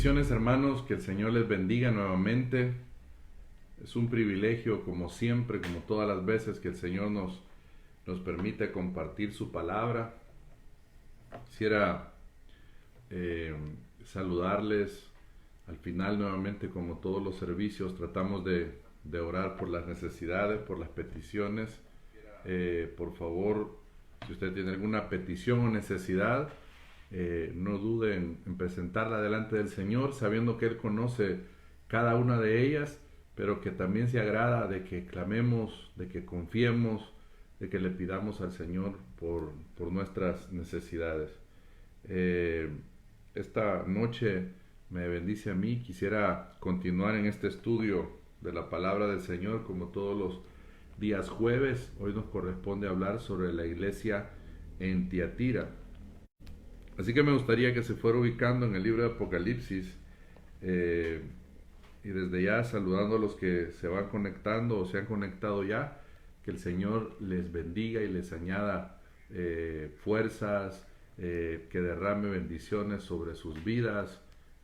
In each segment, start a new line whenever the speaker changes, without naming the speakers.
Bendiciones, hermanos, que el Señor les bendiga nuevamente. Es un privilegio, como siempre, como todas las veces, que el Señor nos permite compartir su palabra. Quisiera eh, saludarles al final nuevamente, como todos los servicios. Tratamos de orar por las necesidades, por las peticiones. Por favor, si usted tiene alguna petición o necesidad, no dude en presentarla delante del Señor, sabiendo que Él conoce cada una de ellas, pero que también se agrada de que clamemos, de que confiemos, de que le pidamos al Señor por nuestras necesidades. Eh, esta noche me bendice a mí. Quisiera continuar en este estudio de la palabra del Señor como todos los días jueves. Hoy nos corresponde hablar sobre la iglesia en Tiatira. Así que me gustaría que se fuera ubicando en el libro de Apocalipsis, y desde ya saludando a los que se van conectando o se han conectado ya, que el Señor les bendiga y les añada fuerzas, que derrame bendiciones sobre sus vidas.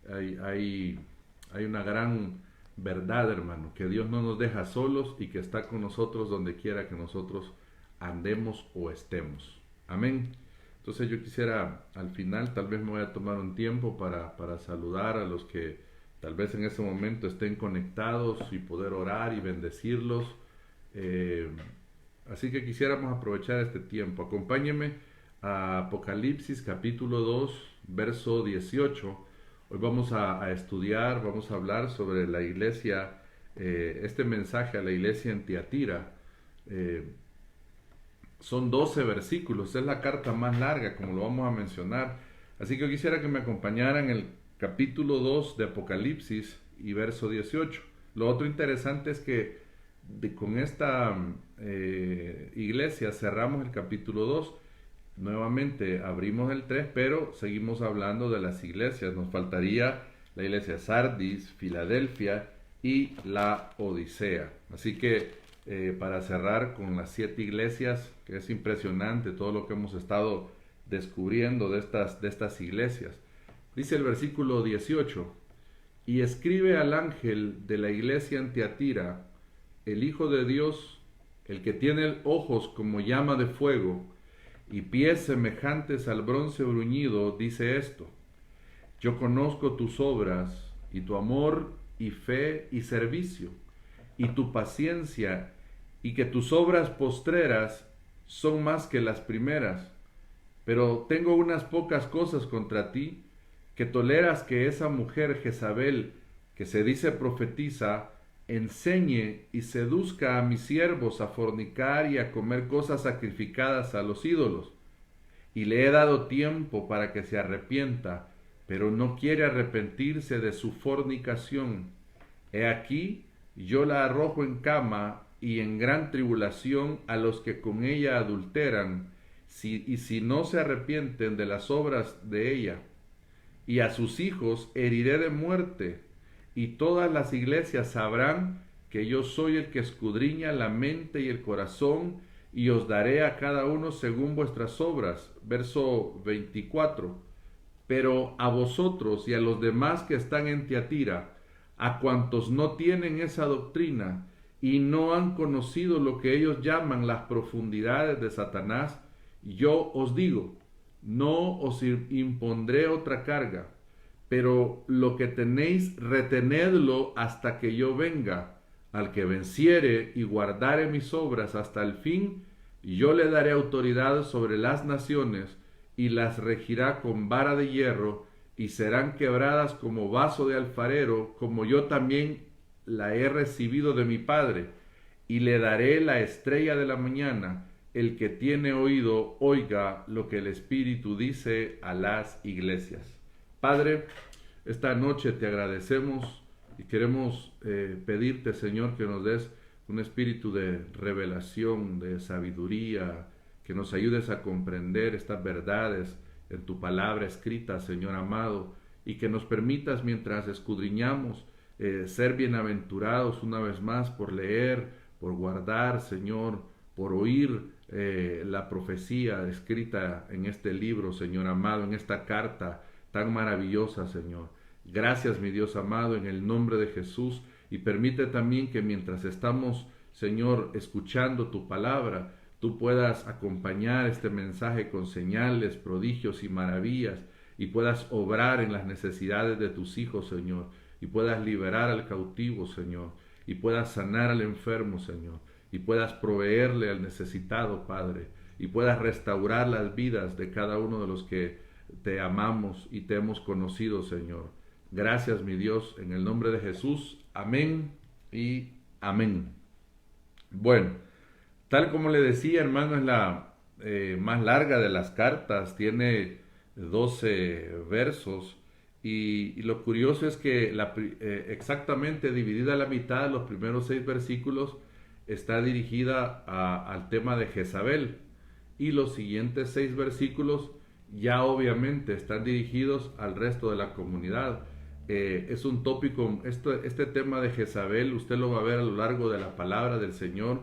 Hay una gran verdad, hermano, que Dios no nos deja solos y que está con nosotros donde quiera que nosotros andemos o estemos. Amén. Entonces yo quisiera, al final, tal vez me voy a tomar un tiempo para saludar a los que tal vez en ese momento estén conectados y poder orar y bendecirlos. Eh, Así que quisiéramos aprovechar este tiempo. Acompáñenme a Apocalipsis capítulo 2, verso 18. Hoy vamos a estudiar, vamos a hablar sobre la iglesia, este mensaje a la iglesia en Tiatira. Eh, Son 12 versículos, es la carta más larga, como lo vamos a mencionar. Así que yo quisiera que me acompañaran en el capítulo 2 de Apocalipsis y verso 18. Lo otro interesante es que con esta iglesia cerramos el capítulo 2. Nuevamente abrimos el 3, pero seguimos hablando de las iglesias. Nos faltaría la iglesia de Sardis, Filadelfia y la Odisea. Así que para cerrar con las 7 iglesias, que es impresionante todo lo que hemos estado descubriendo de estas iglesias. Dice el versículo 18: y escribe al ángel de la iglesia en Tiatira, el Hijo de Dios, el que tiene ojos como llama de fuego y pies semejantes al bronce bruñido, dice esto: yo conozco tus obras y tu amor y fe y servicio y tu paciencia, y que tus obras postreras son más que las primeras. Pero tengo unas pocas cosas contra ti, que toleras que esa mujer Jezabel, que se dice profetiza, enseñe y seduzca a mis siervos a fornicar y a comer cosas sacrificadas a los ídolos. Y le he dado tiempo para que se arrepienta, pero no quiere arrepentirse de su fornicación. He aquí, yo la arrojo en cama y en gran tribulación a los que con ella adulteran, y si no se arrepienten de las obras de ella. Y a sus hijos heriré de muerte, y todas las iglesias sabrán que yo soy el que escudriña la mente y el corazón, y os daré a cada uno según vuestras obras. Verso 24. Pero a vosotros y a los demás que están en Tiatira, a cuantos no tienen esa doctrina y no han conocido lo que ellos llaman las profundidades de Satanás, yo os digo, no os impondré otra carga, pero lo que tenéis retenedlo hasta que yo venga. Al que venciere y guardare mis obras hasta el fin, yo le daré autoridad sobre las naciones y las regirá con vara de hierro, y serán quebradas como vaso de alfarero, como yo también la he recibido de mi Padre. Y le daré la estrella de la mañana. El que tiene oído, oiga lo que el Espíritu dice a las iglesias. Padre, esta noche te agradecemos y queremos pedirte, Señor, que nos des un espíritu de revelación, de sabiduría, que nos ayudes a comprender estas verdades en tu palabra escrita, Señor amado, y que nos permitas, mientras escudriñamos, ser bienaventurados una vez más por leer, por guardar, Señor, por oír la profecía escrita en este libro, Señor amado, en esta carta tan maravillosa, Señor. Gracias, mi Dios amado, en el nombre de Jesús. Y permite también que mientras estamos, Señor, escuchando tu palabra, tú puedas acompañar este mensaje con señales, prodigios y maravillas, y puedas obrar en las necesidades de tus hijos, Señor, y puedas liberar al cautivo, Señor, y puedas sanar al enfermo, Señor, y puedas proveerle al necesitado, Padre, y puedas restaurar las vidas de cada uno de los que te amamos y te hemos conocido, Señor. Gracias, mi Dios, en el nombre de Jesús. Amén y amén. Bueno, tal como le decía, hermano, es la más larga de las cartas, tiene 12 versos y lo curioso es que exactamente dividida a la mitad, los primeros 6 versículos está dirigida al tema de Jezabel y los siguientes 6 versículos ya obviamente están dirigidos al resto de la comunidad. Es un tópico, este tema de Jezabel, usted lo va a ver a lo largo de la palabra del Señor.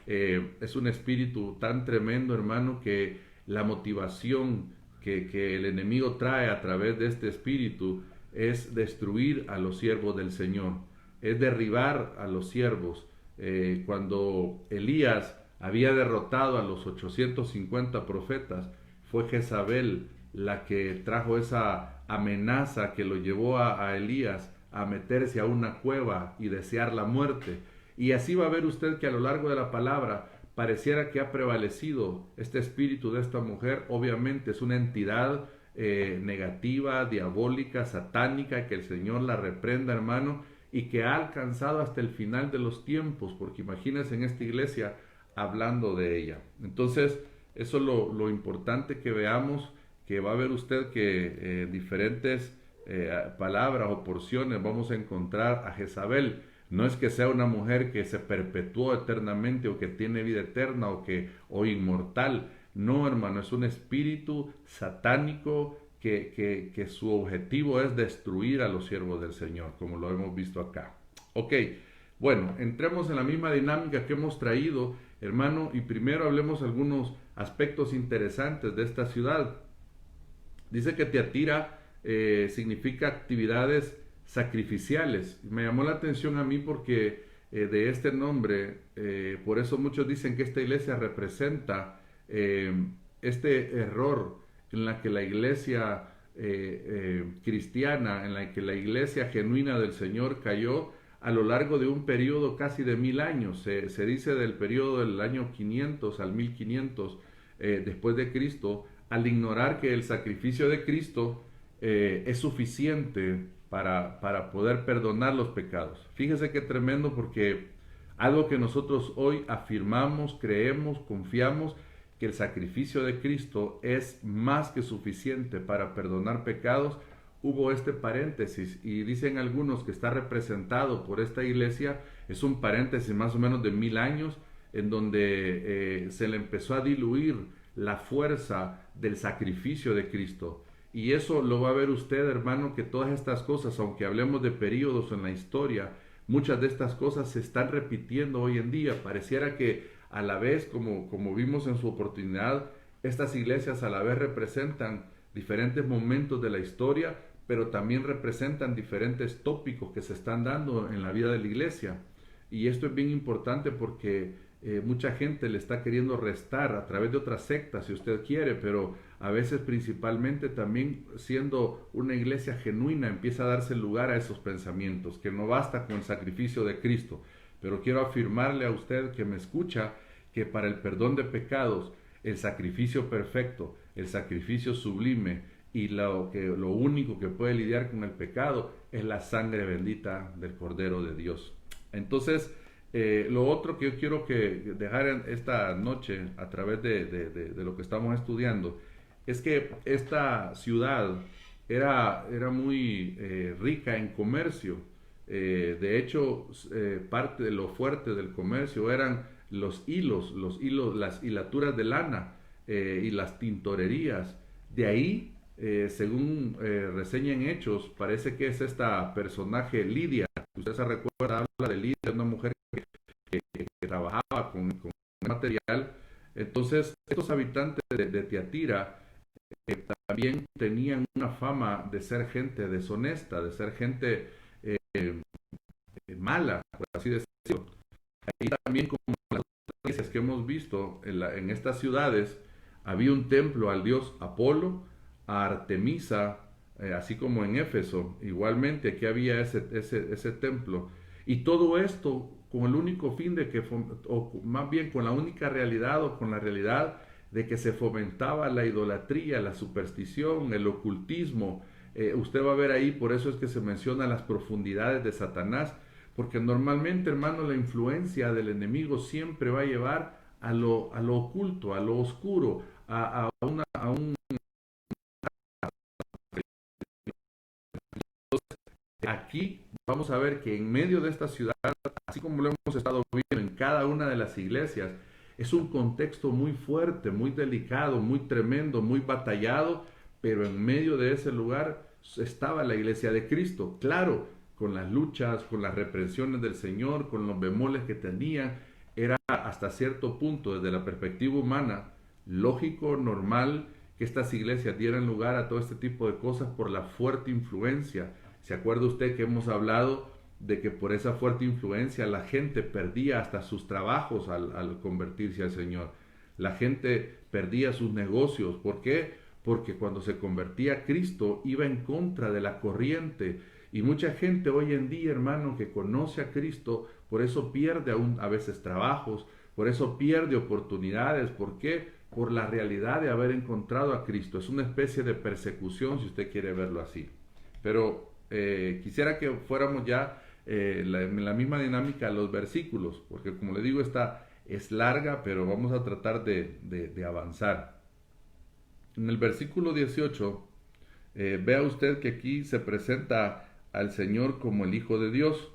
Es un espíritu tan tremendo, hermano, que la motivación que el enemigo trae a través de este espíritu es destruir a los siervos del Señor, es derribar a los siervos. Cuando Elías había derrotado a los 850 profetas, fue Jezabel la que trajo esa amenaza que lo llevó a Elías a meterse a una cueva y desear la muerte. Y así va a ver usted que a lo largo de la palabra pareciera que ha prevalecido este espíritu de esta mujer. Obviamente es una entidad negativa, diabólica, satánica, que el Señor la reprenda, hermano, y que ha alcanzado hasta el final de los tiempos, porque imagínense en esta iglesia hablando de ella. Entonces, eso es lo importante que veamos, que va a ver usted que diferentes palabras o porciones vamos a encontrar a Jezabel. No es que sea una mujer que se perpetuó eternamente o que tiene vida eterna o inmortal. No, hermano, es un espíritu satánico que su objetivo es destruir a los siervos del Señor, como lo hemos visto acá. Ok, bueno, entremos en la misma dinámica que hemos traído, hermano, y primero hablemos algunos aspectos interesantes de esta ciudad. Dice que Tiatira significa actividades sacrificiales. Me llamó la atención a mí porque de este nombre, por eso muchos dicen que esta iglesia representa este error en la que la iglesia cristiana, en la que la iglesia genuina del Señor cayó a lo largo de un periodo casi de 1000 años. Se dice del periodo del año 500 al 1500 después de Cristo, al ignorar que el sacrificio de Cristo es suficiente para poder perdonar los pecados. Fíjese qué tremendo, porque algo que nosotros hoy afirmamos, creemos, confiamos, que el sacrificio de Cristo es más que suficiente para perdonar pecados. Hubo este paréntesis y dicen algunos que está representado por esta iglesia, es un paréntesis más o menos de 1000 años, en donde se le empezó a diluir la fuerza del sacrificio de Cristo. Y eso lo va a ver usted, hermano, que todas estas cosas, aunque hablemos de periodos en la historia, muchas de estas cosas se están repitiendo hoy en día. Pareciera que a la vez, como vimos en su oportunidad, estas iglesias a la vez representan diferentes momentos de la historia, pero también representan diferentes tópicos que se están dando en la vida de la iglesia. Y esto es bien importante porque mucha gente le está queriendo restar a través de otras sectas, si usted quiere, pero a veces principalmente también siendo una iglesia genuina empieza a darse lugar a esos pensamientos, que no basta con el sacrificio de Cristo. Pero quiero afirmarle a usted que me escucha que para el perdón de pecados, el sacrificio perfecto, el sacrificio sublime y lo único que puede lidiar con el pecado es la sangre bendita del Cordero de Dios. Entonces, lo otro que yo quiero dejar esta noche a través de lo que estamos estudiando es que esta ciudad era muy rica en comercio. De hecho, parte de lo fuerte del comercio eran los hilos, las hilaturas de lana y las tintorerías. De ahí, según reseñan Hechos, parece que es esta personaje Lidia. Usted se recuerda, habla de Lidia, una mujer que trabajaba con material. Entonces, estos habitantes de Tiatira también también tenían una fama de ser gente deshonesta, de ser gente mala, por así decirlo. Ahí también, como las iglesias que hemos visto en estas ciudades, había un templo al dios Apolo, a Artemisa, así como en Éfeso. Igualmente aquí había ese templo. Y todo esto con el único fin de que, o más bien con la única realidad o con la realidad de que se fomentaba la idolatría, la superstición, el ocultismo. Usted va a ver ahí, por eso es que se menciona las profundidades de Satanás, porque normalmente, hermano, la influencia del enemigo siempre va a llevar a lo oculto, a lo oscuro, a un... Aquí vamos a ver que en medio de esta ciudad, así como lo hemos estado viendo en cada una de las iglesias, es un contexto muy fuerte, muy delicado, muy tremendo, muy batallado, pero en medio de ese lugar estaba la iglesia de Cristo. Claro, con las luchas, con las reprensiones del Señor, con los bemoles que tenían, era hasta cierto punto, desde la perspectiva humana, lógico, normal, que estas iglesias dieran lugar a todo este tipo de cosas por la fuerte influencia. ¿Se acuerda usted que hemos hablado de que por esa fuerte influencia la gente perdía hasta sus trabajos al convertirse al Señor? La gente perdía sus negocios. ¿Por qué? Porque cuando se convertía a Cristo iba en contra de la corriente. Y mucha gente hoy en día, hermano, que conoce a Cristo, por eso pierde aún a veces trabajos, por eso pierde oportunidades. ¿Por qué? Por la realidad de haber encontrado a Cristo. Es una especie de persecución, si usted quiere verlo así. Pero quisiera que fuéramos ya en la misma dinámica de los versículos, porque como le digo, esta es larga, pero vamos a tratar de avanzar. En el versículo 18, vea usted que aquí se presenta al Señor como el Hijo de Dios.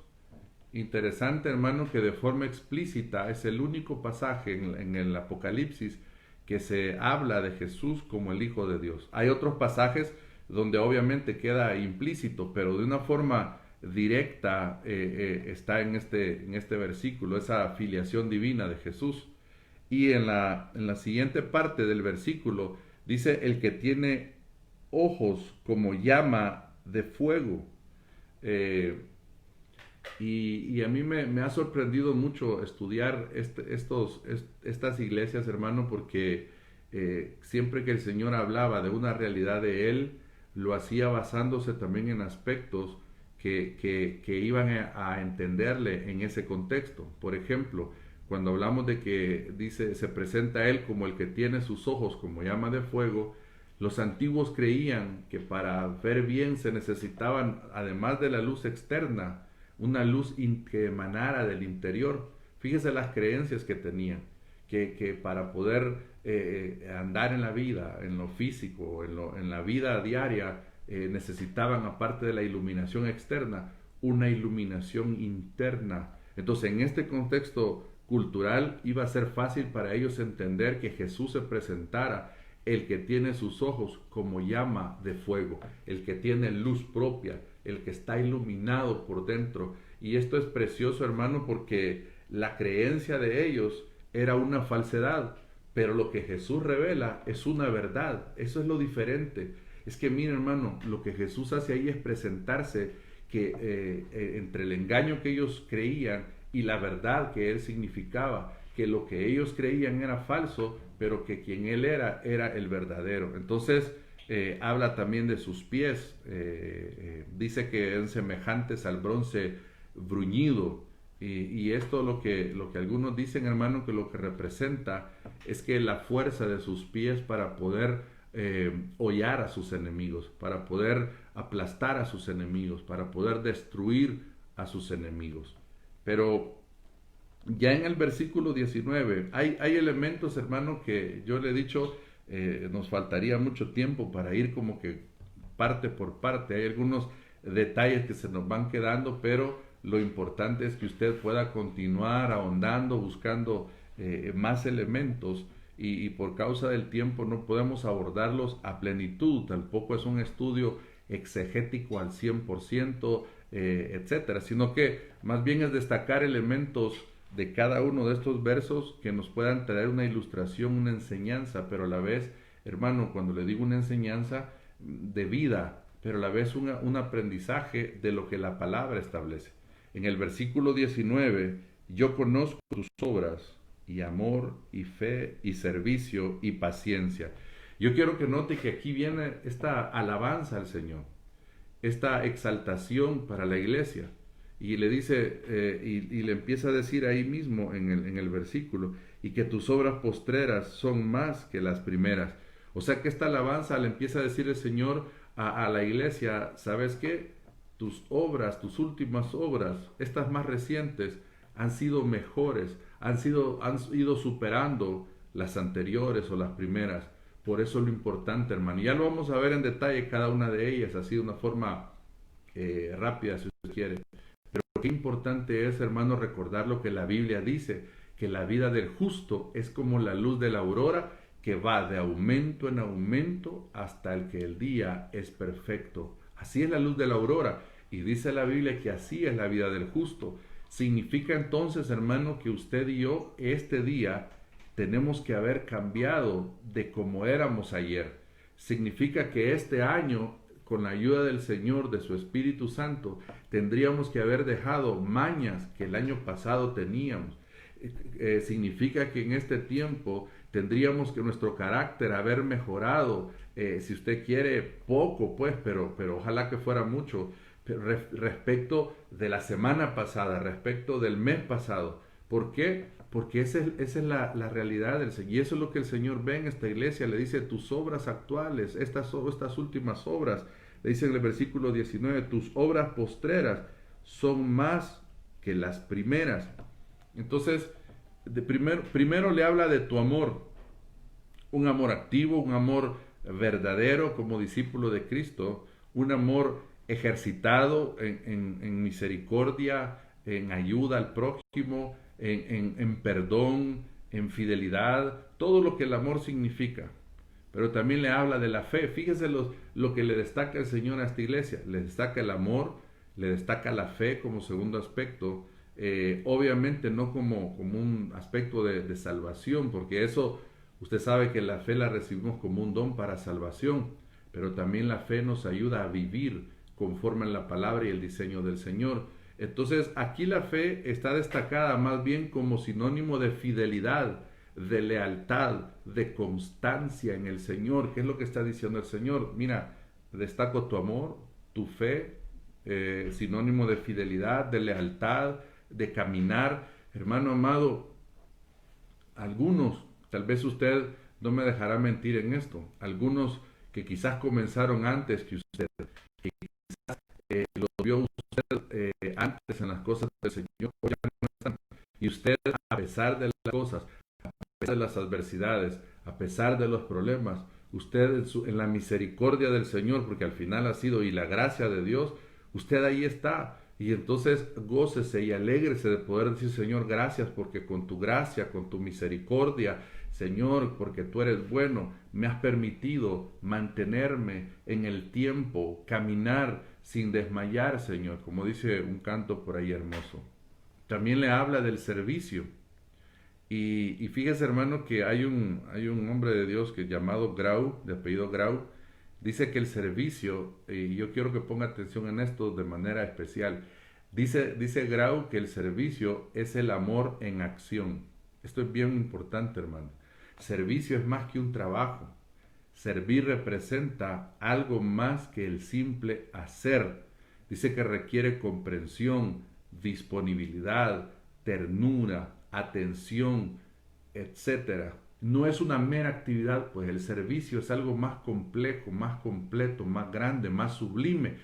Interesante, hermano, que de forma explícita es el único pasaje en el Apocalipsis que se habla de Jesús como el Hijo de Dios. Hay otros pasajes donde obviamente queda implícito, pero de una forma directa está en este versículo, esa filiación divina de Jesús. Y en la siguiente parte del versículo dice, el que tiene ojos como llama de fuego. Y a mí me ha sorprendido mucho estudiar estas iglesias, hermano, porque siempre que el Señor hablaba de una realidad de Él, lo hacía basándose también en aspectos que iban a entenderle en ese contexto. Por ejemplo, cuando hablamos de que dice, se presenta a Él como el que tiene sus ojos como llama de fuego, los antiguos creían que para ver bien se necesitaban, además de la luz externa, una luz que emanara del interior. Fíjese las creencias que tenían, que para poder andar en la vida, en lo físico, en la vida diaria, necesitaban, aparte de la iluminación externa, una iluminación interna. Entonces, en este contexto cultural iba a ser fácil para ellos entender que Jesús se presentara el que tiene sus ojos como llama de fuego, el que tiene luz propia, el que está iluminado por dentro. Y esto es precioso, hermano, porque la creencia de ellos era una falsedad, pero lo que Jesús revela es una verdad. Eso es lo diferente. Es que, mira, hermano, lo que Jesús hace ahí es presentarse que entre el engaño que ellos creían y la verdad que él significaba, que lo que ellos creían era falso, pero que quien él era el verdadero. Entonces habla también de sus pies, dice que eran semejantes al bronce bruñido, y esto lo que algunos dicen, hermano, que lo que representa es que la fuerza de sus pies para poder hollar a sus enemigos, para poder aplastar a sus enemigos, para poder destruir a sus enemigos. Pero ya en el versículo 19 hay elementos, hermano, que yo le he dicho, nos faltaría mucho tiempo para ir como que parte por parte. Hay algunos detalles que se nos van quedando, pero lo importante es que usted pueda continuar ahondando, buscando más elementos, y por causa del tiempo no podemos abordarlos a plenitud. Tampoco es un estudio exegético al 100%, etcétera, sino que más bien es destacar elementos de cada uno de estos versos que nos puedan traer una ilustración, una enseñanza, pero a la vez, hermano, cuando le digo una enseñanza, de vida, pero a la vez un aprendizaje de lo que la palabra establece. En el versículo 19, yo conozco tus obras y amor y fe y servicio y paciencia. Yo quiero que note que aquí viene esta alabanza al Señor, esta exaltación para la iglesia. Y le dice, y le empieza a decir ahí mismo en el versículo, y que tus obras postreras son más que las primeras. O sea que esta alabanza le empieza a decir el Señor a la iglesia, ¿sabes qué? Tus obras, tus últimas obras, estas más recientes, han sido mejores, han ido superando las anteriores o las primeras. Por eso lo importante, hermano. Y ya lo vamos a ver en detalle cada una de ellas, así de una forma rápida, si usted quiere. Pero qué importante es, hermano, recordar lo que la Biblia dice, que la vida del justo es como la luz de la aurora, que va de aumento en aumento hasta el que el día es perfecto. Así es la luz de la aurora. Y dice la Biblia que así es la vida del justo. Significa entonces, hermano, que usted y yo este día tenemos que haber cambiado de como éramos ayer. Significa que este año, con la ayuda del Señor, de su Espíritu Santo, tendríamos que haber dejado mañas que el año pasado teníamos. Significa que en este tiempo tendríamos que nuestro carácter haber mejorado, si usted quiere, poco, pues, pero ojalá que fuera mucho, respecto de la semana pasada, respecto del mes pasado. ¿Por qué? Porque esa es la realidad del Señor. Y eso es lo que el Señor ve en esta iglesia. Le dice, tus obras actuales, estas últimas obras, le dice en el versículo 19, tus obras postreras son más que las primeras. Entonces, primero le habla de tu amor, un amor activo, un amor verdadero como discípulo de Cristo, un amor ejercitado en misericordia, en ayuda al prójimo, en perdón, en fidelidad, todo lo que el amor significa. Pero también le habla de la fe. Fíjese lo que le destaca el Señor a esta iglesia. Le destaca el amor, le destaca la fe como segundo aspecto. Obviamente no como un aspecto de salvación, porque eso usted sabe que la fe la recibimos como un don para salvación, pero también la fe nos ayuda a vivir conforme a la palabra y el diseño del Señor. Entonces aquí la fe está destacada más bien como sinónimo de fidelidad, de lealtad, de constancia en el Señor. ¿Qué es lo que está diciendo el Señor? Mira, destaco tu amor, tu fe, sinónimo de fidelidad, de lealtad, de caminar. Hermano amado, algunos, tal vez usted no me dejará mentir en esto, algunos que quizás comenzaron antes que usted, que quizás lo vio usted antes en las cosas del Señor, ya no están. Y usted, a pesar de las cosas, a pesar de las adversidades, a pesar de los problemas, usted en la misericordia del Señor, porque al final ha sido, y la gracia de Dios, usted ahí está. Y entonces gócese y alégrese de poder decir, Señor, gracias porque con tu gracia, con tu misericordia, Señor, porque tú eres bueno, me has permitido mantenerme en el tiempo, caminar sin desmayar, Señor, como dice un canto por ahí hermoso. También le habla del servicio. Y fíjese, hermano, que hay un hombre de Dios que es llamado Grau, de apellido Grau, dice que el servicio, y yo quiero que ponga atención en esto de manera especial, dice Grau que el servicio es el amor en acción. Esto es bien importante, hermano. Servicio es más que un trabajo. Servir representa algo más que el simple hacer. Dice que requiere comprensión, disponibilidad, ternura, atención, etcétera. No es una mera actividad, pues el servicio es algo más complejo, más completo, más grande, más sublime.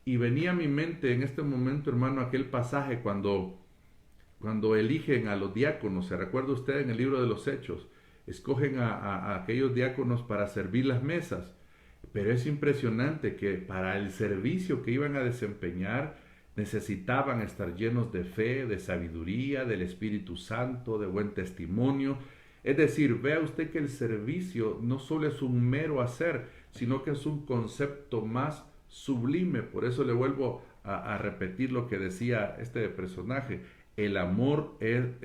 Y venía a mi mente en este momento, hermano, aquel pasaje cuando eligen a los diáconos. ¿Se recuerda usted en el libro de los Hechos? Escogen a aquellos diáconos para servir las mesas. Pero es impresionante que para el servicio que iban a desempeñar necesitaban estar llenos de fe, de sabiduría, del Espíritu Santo, de buen testimonio. Es decir, vea usted que el servicio no solo es un mero hacer, sino que es un concepto más sublime. Por eso le vuelvo a repetir lo que decía este personaje. El amor el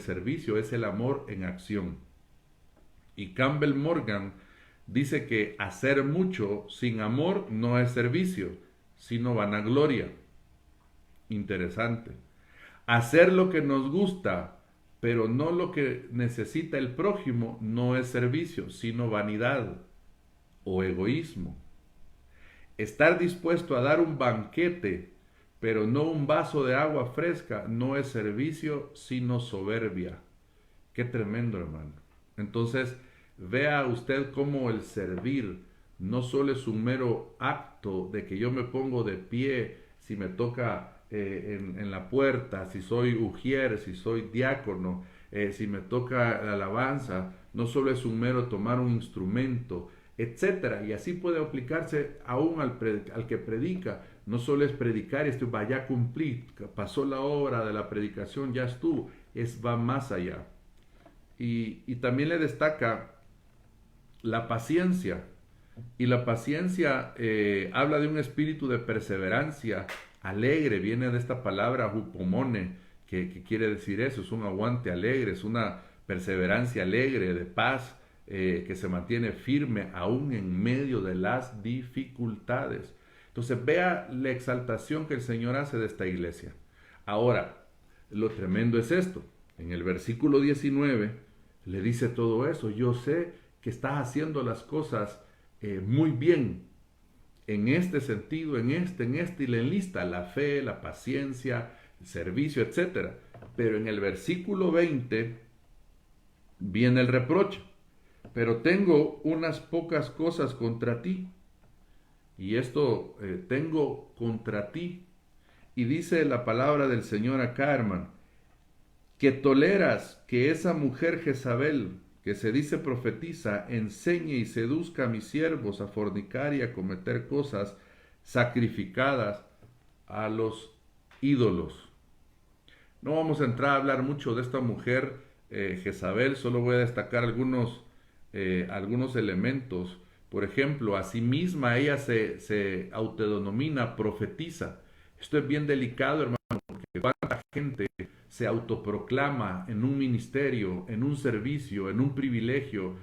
servicio es el amor en acción. Y Campbell Morgan dice que hacer mucho sin amor no es servicio, sino vanagloria. Interesante. Hacer lo que nos gusta, pero no lo que necesita el prójimo, no es servicio, sino vanidad o egoísmo. Estar dispuesto a dar un banquete, pero no un vaso de agua fresca, no es servicio, sino soberbia. Qué tremendo, hermano. Entonces, vea usted cómo el servir no solo es un mero acto de que yo me pongo de pie si me toca en la puerta, si soy ujier, si soy diácono, si me toca la alabanza, no solo es un mero tomar un instrumento, etcétera. Y así puede aplicarse aún al que predica. No solo es predicar y esto vaya a cumplir, pasó la hora de la predicación, ya estuvo, va más allá. Y también le destaca la paciencia. Y la paciencia habla de un espíritu de perseverancia alegre, viene de esta palabra hupomone, que quiere decir eso, es un aguante alegre, es una perseverancia alegre, de paz, que se mantiene firme aún en medio de las dificultades. Entonces vea la exaltación que el Señor hace de esta iglesia. Ahora, lo tremendo es esto, en el versículo 19 le dice todo eso, yo sé que estás haciendo las cosas muy bien, en este sentido, en este, y le enlista la fe, la paciencia, el servicio, etc. Pero en el versículo 20 viene el reproche. Pero tengo unas pocas cosas contra ti. Y esto tengo contra ti. Y dice la palabra del Señor acá, hermano, que toleras que esa mujer Jezabel, que se dice profetiza, enseñe y seduzca a mis siervos a fornicar y a cometer cosas sacrificadas a los ídolos. No vamos a entrar a hablar mucho de esta mujer Jezabel, solo voy a destacar algunos elementos. Por ejemplo, a sí misma ella se autodenomina profetiza. Esto es bien delicado, hermano, porque cuánta gente se autoproclama en un ministerio, en un servicio, en un privilegio.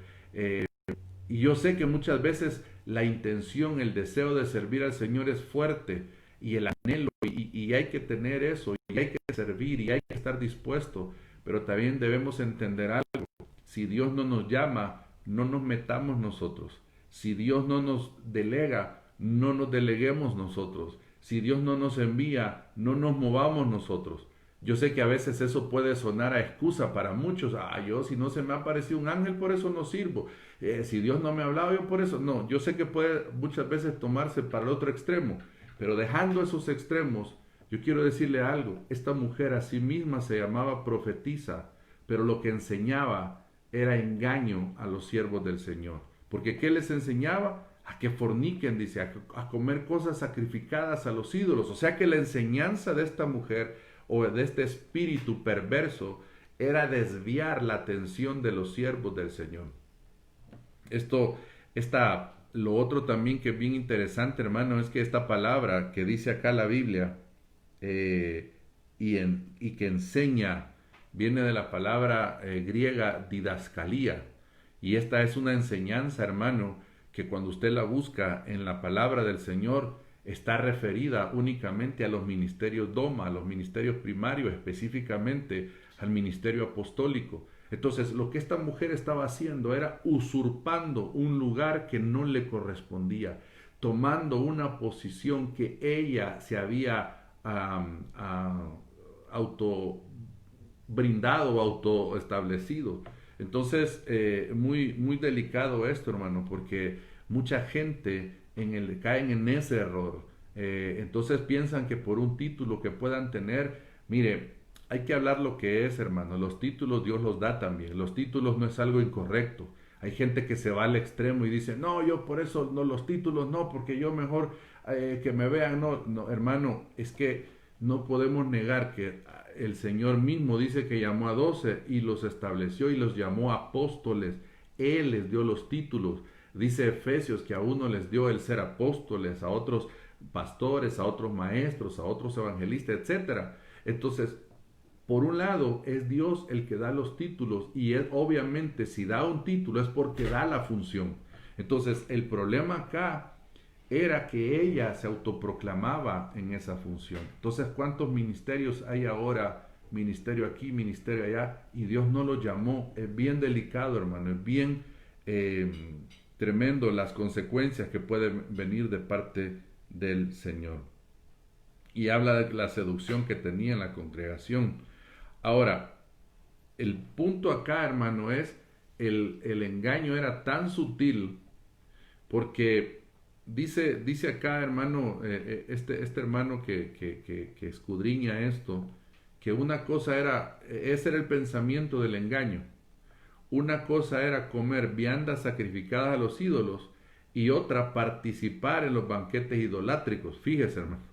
Y yo sé que muchas veces la intención, el deseo de servir al Señor es fuerte y el anhelo y hay que tener eso y hay que servir y hay que estar dispuesto. Pero también debemos entender algo. Si Dios no nos llama, no nos metamos nosotros. Si Dios no nos delega, no nos deleguemos nosotros. Si Dios no nos envía, no nos movamos nosotros. Yo sé que a veces eso puede sonar a excusa para muchos. Yo si no se me ha aparecido un ángel, por eso no sirvo. Si Dios no me ha hablado, yo por eso no. Yo sé que puede muchas veces tomarse para el otro extremo. Pero dejando esos extremos, yo quiero decirle algo. Esta mujer a sí misma se llamaba profetisa, pero lo que enseñaba era engaño a los siervos del Señor. Porque ¿qué les enseñaba? A que forniquen, dice, a comer cosas sacrificadas a los ídolos. O sea que la enseñanza de esta mujer o de este espíritu perverso era desviar la atención de los siervos del Señor. Lo otro también que es bien interesante, hermano, es que esta palabra que dice acá la Biblia y que enseña, viene de la palabra griega didascalía. Y esta es una enseñanza, hermano, que cuando usted la busca en la palabra del Señor, está referida únicamente a los ministerios doma, a los ministerios primarios, específicamente al ministerio apostólico. Entonces, lo que esta mujer estaba haciendo era usurpando un lugar que no le correspondía, tomando una posición que ella se había auto brindado o auto establecido. Entonces, muy, muy delicado esto, hermano, porque mucha gente caen en ese error. Entonces piensan que por un título que puedan tener, mire, hay que hablar lo que es, hermano. Los títulos Dios los da también. Los títulos no es algo incorrecto. Hay gente que se va al extremo y dice, no, yo por eso no, los títulos no, porque yo mejor que me vean. No, no, hermano, es que no podemos negar que el Señor mismo dice que llamó a 12 y los estableció y los llamó apóstoles. Él les dio los títulos. Dice Efesios que a uno les dio el ser apóstoles, a otros pastores, a otros maestros, a otros evangelistas, etc. Entonces, por un lado, es Dios el que da los títulos y obviamente si da un título es porque da la función. Entonces, el problema acá era que ella se autoproclamaba en esa función. Entonces, ¿cuántos ministerios hay ahora? Ministerio aquí, ministerio allá, y Dios no lo llamó. Es bien delicado, hermano, es bien eh, tremendo las consecuencias que pueden venir de parte del Señor. Y habla de la seducción que tenía en la congregación. Ahora, el punto acá, hermano, es el engaño era tan sutil porque dice acá, hermano, este hermano que escudriña esto, que una cosa era, ese era el pensamiento del engaño. Una cosa era comer viandas sacrificadas a los ídolos y otra participar en los banquetes idolátricos. Fíjese, hermano.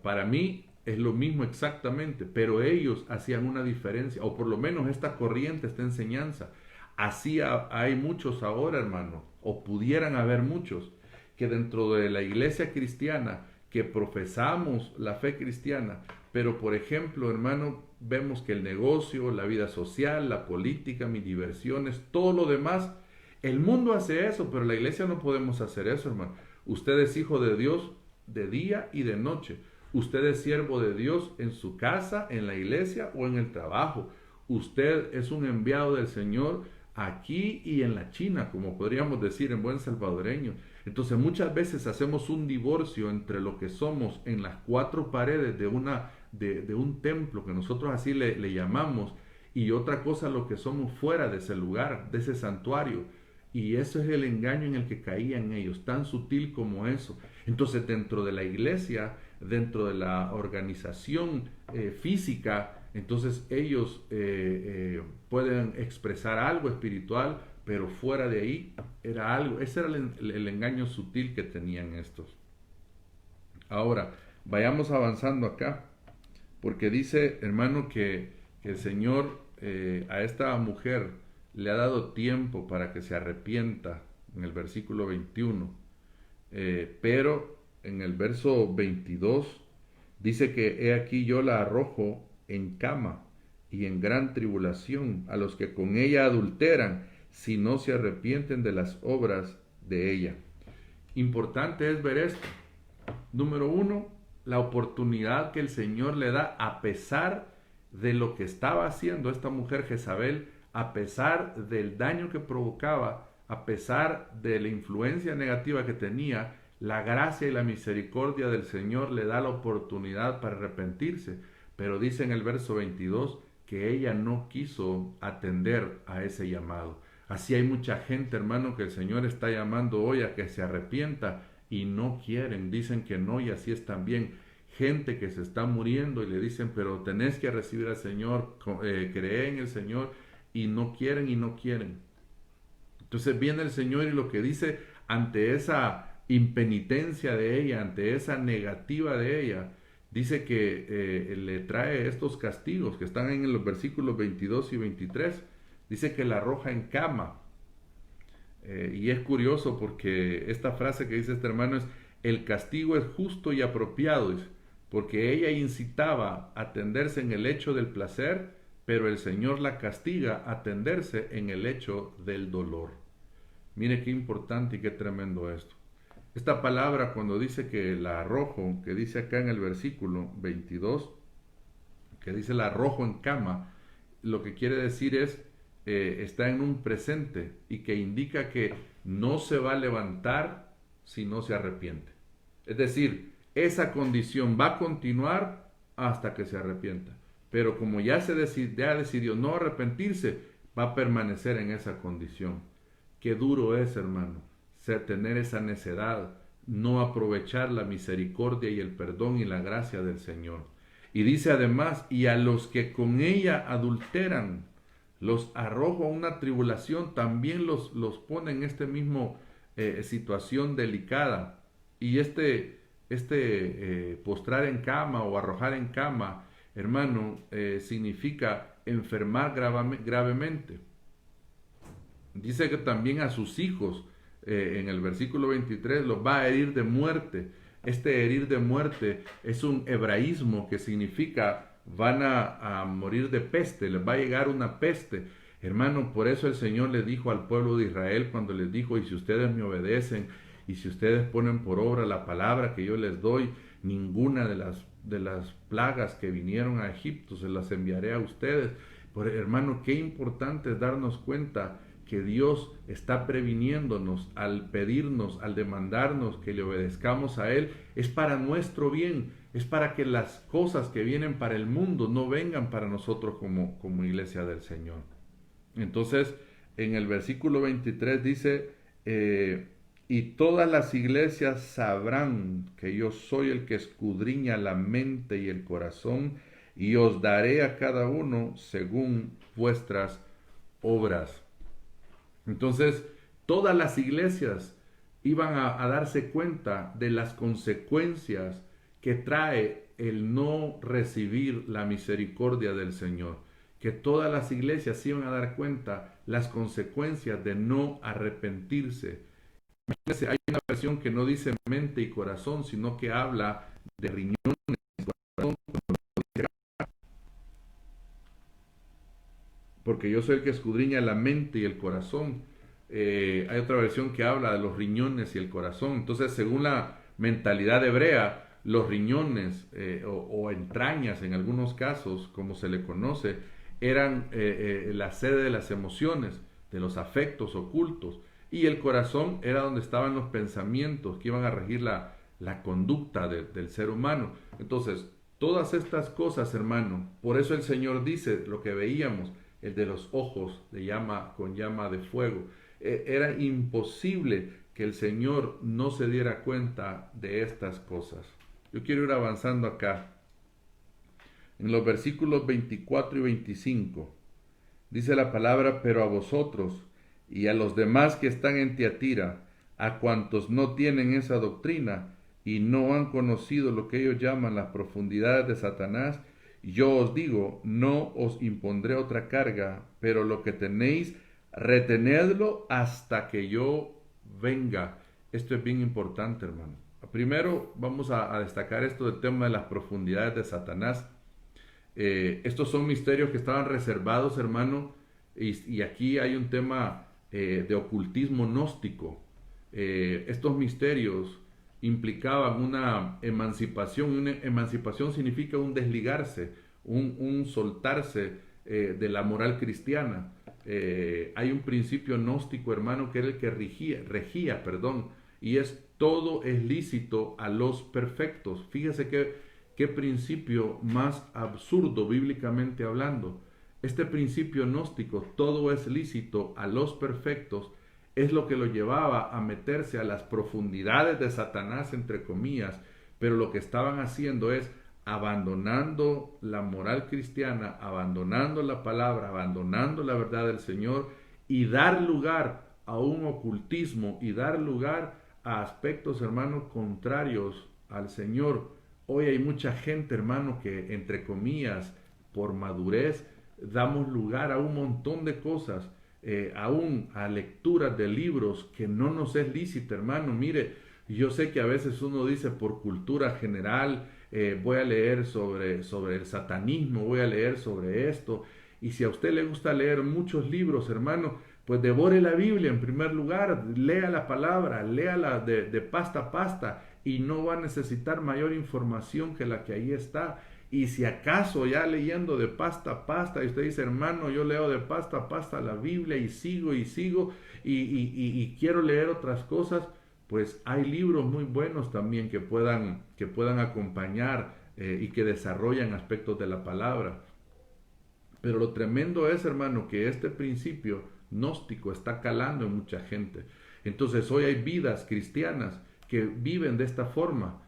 Para mí es lo mismo exactamente, pero ellos hacían una diferencia, o por lo menos esta corriente, esta enseñanza. Así hay muchos ahora, hermano, o pudieran haber muchos, que dentro de la iglesia cristiana, que profesamos la fe cristiana, pero por ejemplo, hermano, vemos que el negocio, la vida social, la política, mis diversiones, todo lo demás, el mundo hace eso, pero la iglesia no podemos hacer eso, hermano. Usted es hijo de Dios de día y de noche. Usted es siervo de Dios en su casa, en la iglesia o en el trabajo. Usted es un enviado del Señor aquí y en la China, como podríamos decir en buen salvadoreño. Entonces muchas veces hacemos un divorcio entre lo que somos en las cuatro paredes de un templo, que nosotros así le llamamos, y otra cosa lo que somos fuera de ese lugar, de ese santuario. Y eso es el engaño en el que caían ellos, tan sutil como eso. Entonces dentro de la iglesia, dentro de la organización física, entonces ellos pueden expresar algo espiritual, pero fuera de ahí era algo, ese era el engaño sutil que tenían estos. Ahora, vayamos avanzando acá, porque dice, hermano, que el Señor a esta mujer le ha dado tiempo para que se arrepienta, en el versículo 21, pero en el verso 22 dice que he aquí yo la arrojo en cama y en gran tribulación a los que con ella adulteran, si no se arrepienten de las obras de ella. Importante es ver esto. Número uno, la oportunidad que el Señor le da a pesar de lo que estaba haciendo esta mujer Jezabel, a pesar del daño que provocaba, a pesar de la influencia negativa que tenía, la gracia y la misericordia del Señor le da la oportunidad para arrepentirse. Pero dice en el verso 22 que ella no quiso atender a ese llamado. Así hay mucha gente, hermano, que el Señor está llamando hoy a que se arrepienta y no quieren, dicen que no, y así es también gente que se está muriendo y le dicen, pero tenés que recibir al Señor, cree en el Señor, y no quieren y no quieren. Entonces viene el Señor y lo que dice ante esa impenitencia de ella, ante esa negativa de ella, dice que le trae estos castigos que están en los versículos 22 y 23. Dice que la arroja en cama. Y es curioso porque esta frase que dice este hermano es, el castigo es justo y apropiado, porque ella incitaba a tenderse en el hecho del placer, pero el Señor la castiga a tenderse en el hecho del dolor. Mire qué importante y qué tremendo esto. Esta palabra cuando dice que la arrojo, que dice acá en el versículo 22, que dice la arrojo en cama, lo que quiere decir es, está en un presente y que indica que no se va a levantar si no se arrepiente. Es decir, esa condición va a continuar hasta que se arrepienta. Pero como ya decidió no arrepentirse, va a permanecer en esa condición. Qué duro es, hermano, tener esa necedad, no aprovechar la misericordia y el perdón y la gracia del Señor. Y dice además, y a los que con ella adulteran, los arrojo a una tribulación, también los pone en este mismo situación delicada. Y postrar en cama o arrojar en cama, hermano, significa enfermar gravemente. Dice que también a sus hijos, en el versículo 23, los va a herir de muerte. Este herir de muerte es un hebraísmo que significa van a morir de peste, les va a llegar una peste. Hermano, por eso el Señor le dijo al pueblo de Israel cuando les dijo, y si ustedes me obedecen, y si ustedes ponen por obra la palabra que yo les doy, ninguna de las plagas que vinieron a Egipto se las enviaré a ustedes. Hermano, qué importante es darnos cuenta que Dios está previniéndonos al pedirnos, al demandarnos que le obedezcamos a Él, es para nuestro bien, es para que las cosas que vienen para el mundo no vengan para nosotros como iglesia del Señor. Entonces, en el versículo 23 dice, y todas las iglesias sabrán que yo soy el que escudriña la mente y el corazón, y os daré a cada uno según vuestras obras. Entonces, todas las iglesias iban a darse cuenta de las consecuencias que trae el no recibir la misericordia del Señor. Que todas las iglesias se iban a dar cuenta las consecuencias de no arrepentirse. Imagínense, hay una versión que no dice mente y corazón, sino que habla de riñones y corazón. Porque yo soy el que escudriña la mente y el corazón. Hay otra versión que habla de los riñones y el corazón. Entonces, según la mentalidad hebrea, los riñones o entrañas en algunos casos, como se le conoce, eran la sede de las emociones, de los afectos ocultos. Y el corazón era donde estaban los pensamientos que iban a regir la conducta del ser humano. Entonces, todas estas cosas, hermano, por eso el Señor dice lo que veíamos, el de los ojos de con llama de fuego. Era imposible que el Señor no se diera cuenta de estas cosas. Yo quiero ir avanzando acá. En los versículos 24 y 25 dice la palabra, pero a vosotros y a los demás que están en Tiatira, a cuantos no tienen esa doctrina y no han conocido lo que ellos llaman las profundidades de Satanás, yo os digo, no os impondré otra carga, pero lo que tenéis, retenedlo hasta que yo venga. Esto es bien importante, hermano. Primero vamos a destacar esto del tema de las profundidades de Satanás. Estos son misterios que estaban reservados, hermano, y aquí hay un tema de ocultismo gnóstico. Estos misterios implicaban una emancipación significa un desligarse, un soltarse de la moral cristiana. Hay un principio gnóstico, hermano, que era el que regía, y es todo es lícito a los perfectos. Fíjese qué principio más absurdo bíblicamente hablando. Este principio gnóstico, todo es lícito a los perfectos, es lo que lo llevaba a meterse a las profundidades de Satanás, entre comillas, pero lo que estaban haciendo es abandonando la moral cristiana, abandonando la palabra, abandonando la verdad del Señor y dar lugar a un ocultismo y dar lugar a aspectos, hermanos, contrarios al Señor. Hoy hay mucha gente, hermano, que entre comillas, por madurez, damos lugar a un montón de cosas, aún a lecturas de libros que no nos es lícito, hermano. Mire, yo sé que a veces uno dice por cultura general, voy a leer sobre el satanismo, voy a leer sobre esto, y si a usted le gusta leer muchos libros, hermano, pues devore la Biblia en primer lugar, lea la palabra, léala de pasta a pasta, y no va a necesitar mayor información que la que ahí está. Y si acaso ya leyendo de pasta a pasta, y usted dice, hermano, yo leo de pasta a pasta la Biblia y sigo, y quiero leer otras cosas, pues hay libros muy buenos también que puedan acompañar y que desarrollan aspectos de la palabra. Pero lo tremendo es, hermano, que este principio gnóstico está calando en mucha gente. Entonces hoy hay vidas cristianas que viven de esta forma,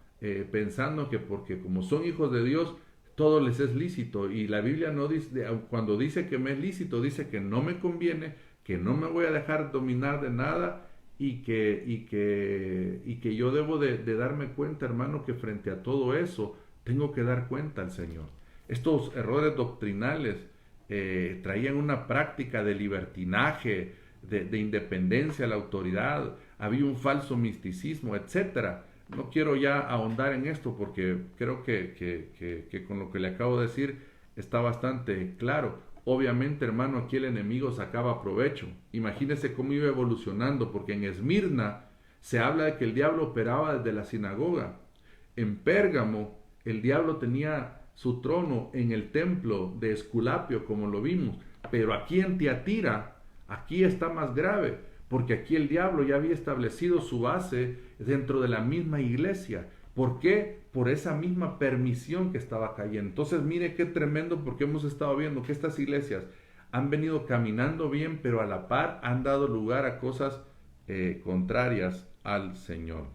pensando que porque como son hijos de Dios, todo les es lícito. Y la Biblia no dice, cuando dice que me es lícito, dice que no me conviene, que no me voy a dejar dominar de nada y que yo debo de darme cuenta, hermano, que frente a todo eso tengo que dar cuenta al Señor. Estos errores doctrinales traían una práctica de libertinaje, de independencia a la autoridad, había un falso misticismo, etcétera. No quiero ya ahondar en esto porque creo que con lo que le acabo de decir está bastante claro. obviamente, hermano, aquí el enemigo sacaba provecho. Imagínese cómo iba evolucionando, porque en Esmirna se habla de que el diablo operaba desde la sinagoga. En Pérgamo, el diablo tenía su trono en el templo de Esculapio, como lo vimos. Pero aquí en Tiatira, aquí está más grave, porque aquí el diablo ya había establecido su base dentro de la misma iglesia. ¿Por qué? Por esa misma permisión que estaba cayendo. Entonces, mire qué tremendo, porque hemos estado viendo que estas iglesias han venido caminando bien, pero a la par han dado lugar a cosas contrarias al Señor.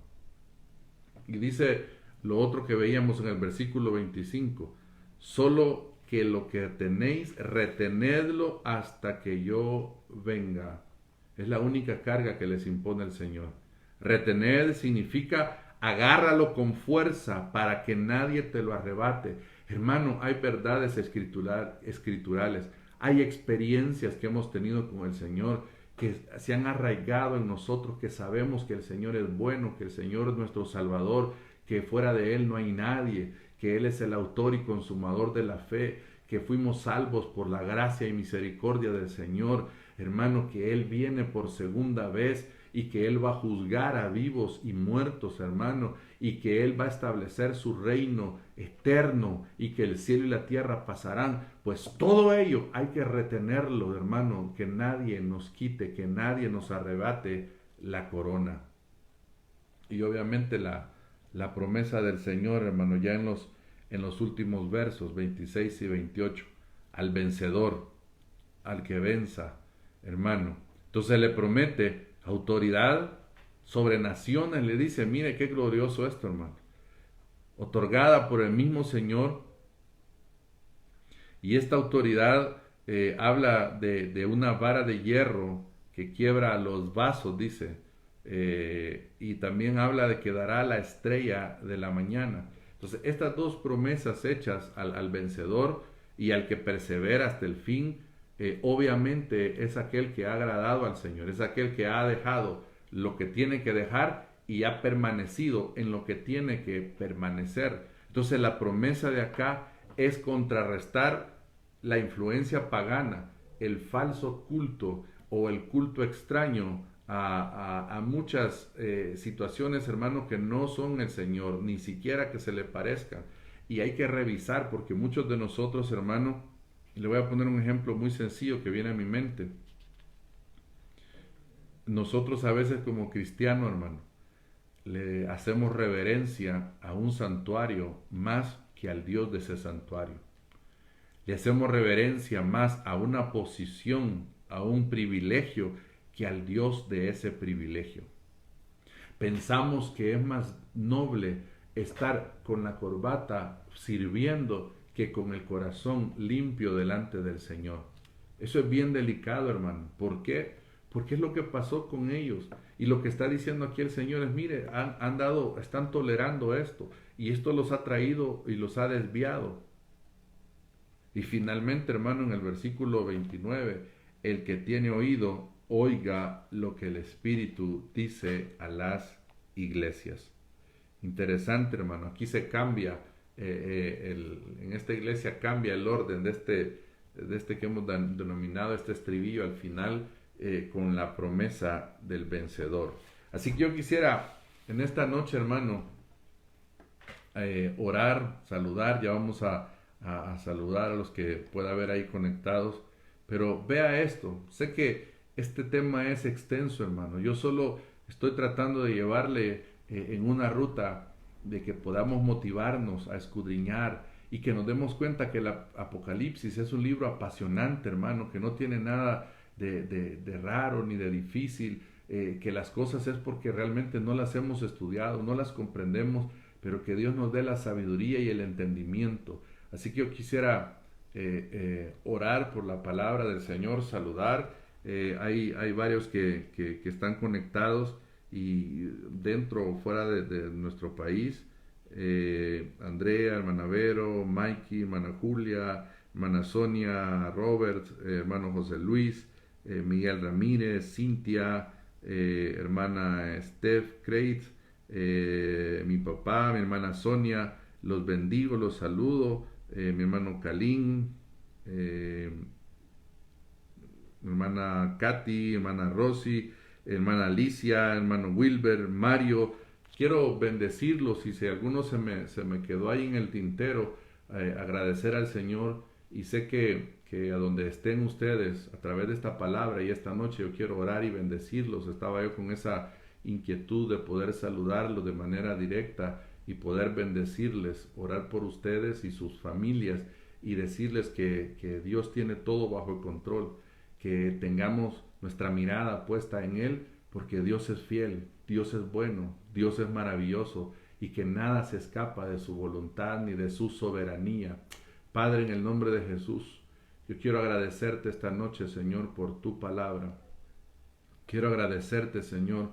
Y dice lo otro que veíamos en el versículo 25, solo que lo que tenéis, retenedlo hasta que yo venga. Es la única carga que les impone el Señor. Retener significa agárralo con fuerza para que nadie te lo arrebate. Hermano, hay verdades escriturales, hay experiencias que hemos tenido con el Señor que se han arraigado en nosotros, que sabemos que el Señor es bueno, que el Señor es nuestro Salvador, que fuera de Él no hay nadie, que Él es el autor y consumador de la fe, que fuimos salvos por la gracia y misericordia del Señor, hermano, que Él viene por segunda vez y que Él va a juzgar a vivos y muertos, hermano, y que Él va a establecer su reino eterno y que el cielo y la tierra pasarán. Pues todo ello hay que retenerlo, hermano, que nadie nos quite, que nadie nos arrebate la corona. Y obviamente la promesa del Señor, hermano, ya en los últimos versos 26 y 28, al vencedor, al que venza, hermano. Entonces le promete autoridad sobre naciones, le dice, mire qué glorioso esto, hermano, otorgada por el mismo Señor. Y esta autoridad habla de una vara de hierro que quiebra los vasos, dice, y también habla de que dará la estrella de la mañana. Entonces, estas dos promesas hechas al vencedor y al que persevera hasta el fin, obviamente es aquel que ha agradado al Señor, es aquel que ha dejado lo que tiene que dejar y ha permanecido en lo que tiene que permanecer. Entonces, la promesa de acá es contrarrestar la influencia pagana, el falso culto o el culto extraño a muchas situaciones, hermano, que no son el Señor, ni siquiera que se le parezcan. Y hay que revisar, porque muchos de nosotros, hermano, le voy a poner un ejemplo muy sencillo que viene a mi mente. Nosotros a veces como cristianos, hermano, le hacemos reverencia a un santuario más que al Dios de ese santuario. Le hacemos reverencia más a una posición, a un privilegio, que al Dios de ese privilegio. Pensamos que es más noble estar con la corbata sirviendo que con el corazón limpio delante del Señor. Eso es bien delicado, hermano. ¿Por qué? Porque es lo que pasó con ellos. Y lo que está diciendo aquí el Señor es, mire, están tolerando esto. Y esto los ha traído y los ha desviado. Y finalmente, hermano, en el versículo 29, el que tiene oído, oiga lo que el Espíritu dice a las iglesias. Interesante, hermano. Aquí se cambia, en esta iglesia cambia el orden de este que hemos denominado este estribillo al final, con la promesa del vencedor. Así que yo quisiera en esta noche, hermano, orar, saludar. Ya vamos a saludar a los que pueda haber ahí conectados. Pero vea esto. Sé que este tema es extenso, hermano. Yo solo estoy tratando de llevarle en una ruta de que podamos motivarnos a escudriñar y que nos demos cuenta que el Apocalipsis es un libro apasionante, hermano, que no tiene nada de raro ni de difícil, que las cosas es porque realmente no las hemos estudiado, no las comprendemos, pero que Dios nos dé la sabiduría y el entendimiento. Así que yo quisiera orar por la palabra del Señor, saludar. Hay varios que están conectados y dentro o fuera de nuestro país. Andrea, hermana Vero, Mikey, hermana Julia, hermana Sonia, Robert, hermano José Luis, Miguel Ramírez, Cintia, hermana Steph Crate, mi papá, mi hermana Sonia. Los bendigo, los saludo, mi hermano Kalin, hermana Katy, hermana Rosy, hermana Alicia, hermano Wilber, Mario. Quiero bendecirlos y si alguno se me quedó ahí en el tintero, agradecer al Señor y sé que a donde estén ustedes a través de esta palabra y esta noche yo quiero orar y bendecirlos. Estaba yo con esa inquietud de poder saludarlos de manera directa y poder bendecirles, orar por ustedes y sus familias y decirles que Dios tiene todo bajo el control, que tengamos nuestra mirada puesta en Él porque Dios es fiel, Dios es bueno, Dios es maravilloso y que nada se escapa de su voluntad ni de su soberanía. Padre, en el nombre de Jesús, yo quiero agradecerte esta noche, Señor, por tu palabra. Quiero agradecerte, Señor,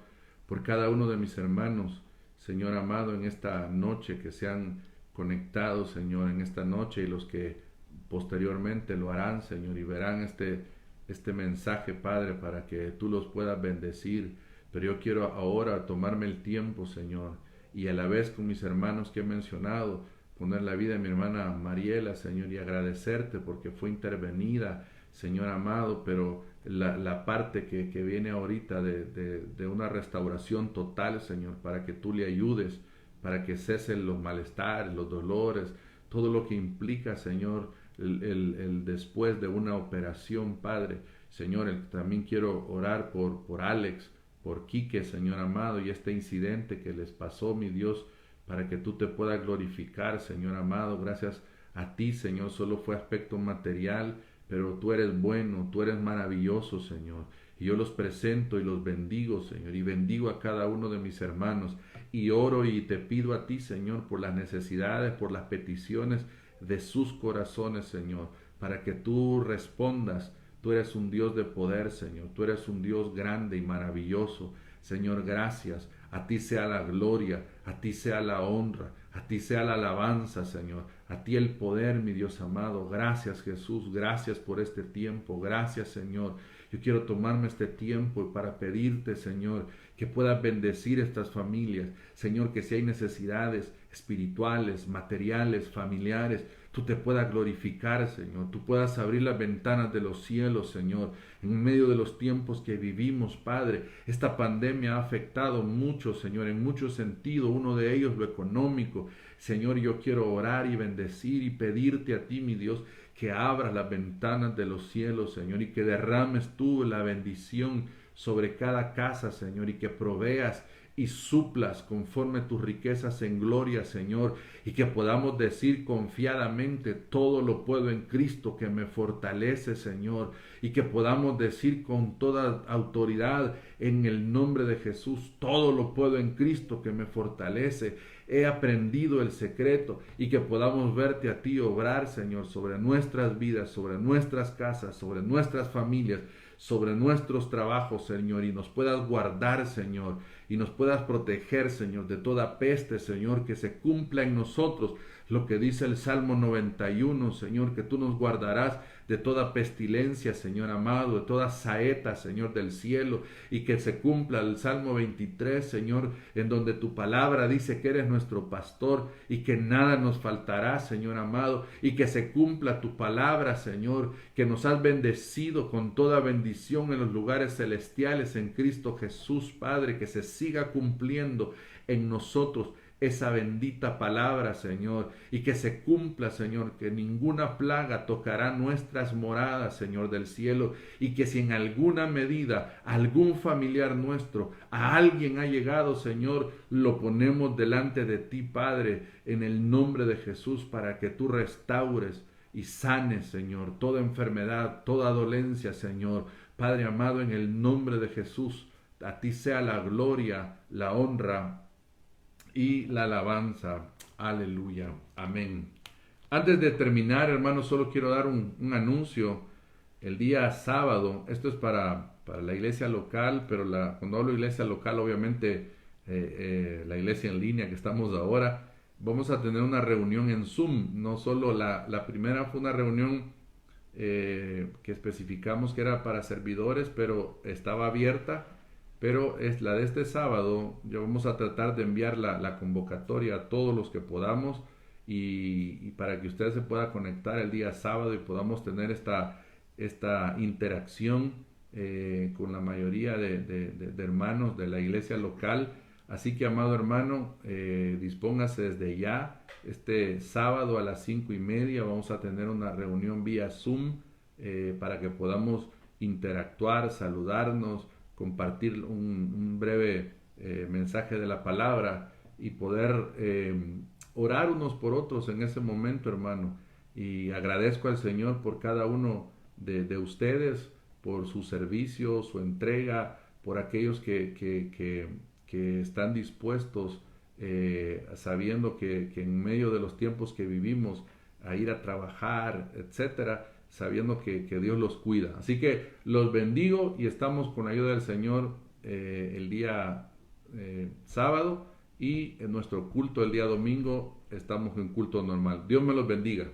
por cada uno de mis hermanos, Señor amado, en esta noche que se han conectado, Señor, en esta noche y los que posteriormente lo harán, Señor, y verán este mensaje, Padre, para que tú los puedas bendecir. Pero yo quiero ahora tomarme el tiempo, Señor, y a la vez con mis hermanos que he mencionado, poner la vida de mi hermana Mariela, Señor, y agradecerte porque fue intervenida, Señor amado, pero la parte que viene ahorita de una restauración total, Señor, para que tú le ayudes, para que cesen los malestares, los dolores, todo lo que implica, Señor, el después de una operación, Padre. Señor, también quiero orar por Alex, por Quique, Señor amado, y este incidente que les pasó, mi Dios, para que tú te puedas glorificar, Señor amado. Gracias a ti, Señor, solo fue aspecto material, pero tú eres bueno, tú eres maravilloso, Señor. Y yo los presento y los bendigo, Señor, y bendigo a cada uno de mis hermanos. Y oro y te pido a ti, Señor, por las necesidades, por las peticiones de sus corazones, Señor, para que tú respondas. Tú eres un Dios de poder, Señor. Tú eres un Dios grande y maravilloso. Señor, gracias. A ti sea la gloria, a ti sea la honra, a ti sea la alabanza, Señor. A ti el poder, mi Dios amado. Gracias, Jesús. Gracias por este tiempo. Gracias, Señor. Yo quiero tomarme este tiempo para pedirte, Señor, que puedas bendecir estas familias. Señor, que si hay necesidades espirituales, materiales, familiares, tú te puedas glorificar, Señor. Tú puedas abrir las ventanas de los cielos, Señor. En medio de los tiempos que vivimos, Padre, esta pandemia ha afectado mucho, Señor, en muchos sentidos. Uno de ellos lo económico. Señor, yo quiero orar y bendecir y pedirte a ti, mi Dios, que abras las ventanas de los cielos, Señor, y que derrames tú la bendición sobre cada casa, Señor, y que proveas y suplas conforme tus riquezas en gloria, Señor, y que podamos decir confiadamente, todo lo puedo en Cristo que me fortalece, Señor, y que podamos decir con toda autoridad en el nombre de Jesús, todo lo puedo en Cristo que me fortalece. He aprendido el secreto y que podamos verte a ti obrar, Señor, sobre nuestras vidas, sobre nuestras casas, sobre nuestras familias, sobre nuestros trabajos, Señor, y nos puedas guardar, Señor, y nos puedas proteger, Señor, de toda peste, Señor, que se cumpla en nosotros lo que dice el Salmo 91, Señor, que tú nos guardarás de toda pestilencia, Señor amado, de toda saeta, Señor, del cielo, y que se cumpla el Salmo 23, Señor, en donde tu palabra dice que eres nuestro pastor y que nada nos faltará, Señor amado, y que se cumpla tu palabra, Señor, que nos has bendecido con toda bendición en los lugares celestiales en Cristo Jesús, Padre, que se siga cumpliendo en nosotros esa bendita palabra, Señor, y que se cumpla, Señor, que ninguna plaga tocará nuestras moradas, Señor del cielo, y que si en alguna medida algún familiar nuestro, a alguien ha llegado, Señor, lo ponemos delante de ti, Padre, en el nombre de Jesús, para que tú restaures y sanes, Señor, toda enfermedad, toda dolencia, Señor. Padre amado, en el nombre de Jesús, a ti sea la gloria, la honra y la alabanza. Aleluya. Amén. Antes de terminar, hermanos, solo quiero dar un anuncio. El día sábado, esto es para la iglesia local, pero cuando hablo de iglesia local, obviamente la iglesia en línea que estamos ahora, vamos a tener una reunión en Zoom. No solo la primera fue una reunión que especificamos que era para servidores, pero estaba abierta. Pero es la de este sábado. Ya vamos a tratar de enviar la convocatoria a todos los que podamos y para que usted se pueda conectar el día sábado y podamos tener esta interacción con la mayoría de hermanos de la iglesia local. Así que, amado hermano, dispóngase desde ya. Este sábado a las 5:30 vamos a tener una reunión vía Zoom para que podamos interactuar, saludarnos, compartir un breve mensaje de la palabra y poder orar unos por otros en ese momento, hermano. Y agradezco al Señor por cada uno de ustedes, por su servicio, su entrega, por aquellos que están dispuestos, sabiendo que en medio de los tiempos que vivimos, a ir a trabajar, etcétera, sabiendo que Dios los cuida. Así que los bendigo y estamos con la ayuda del Señor el día sábado, y en nuestro culto el día domingo estamos en culto normal. Dios me los bendiga.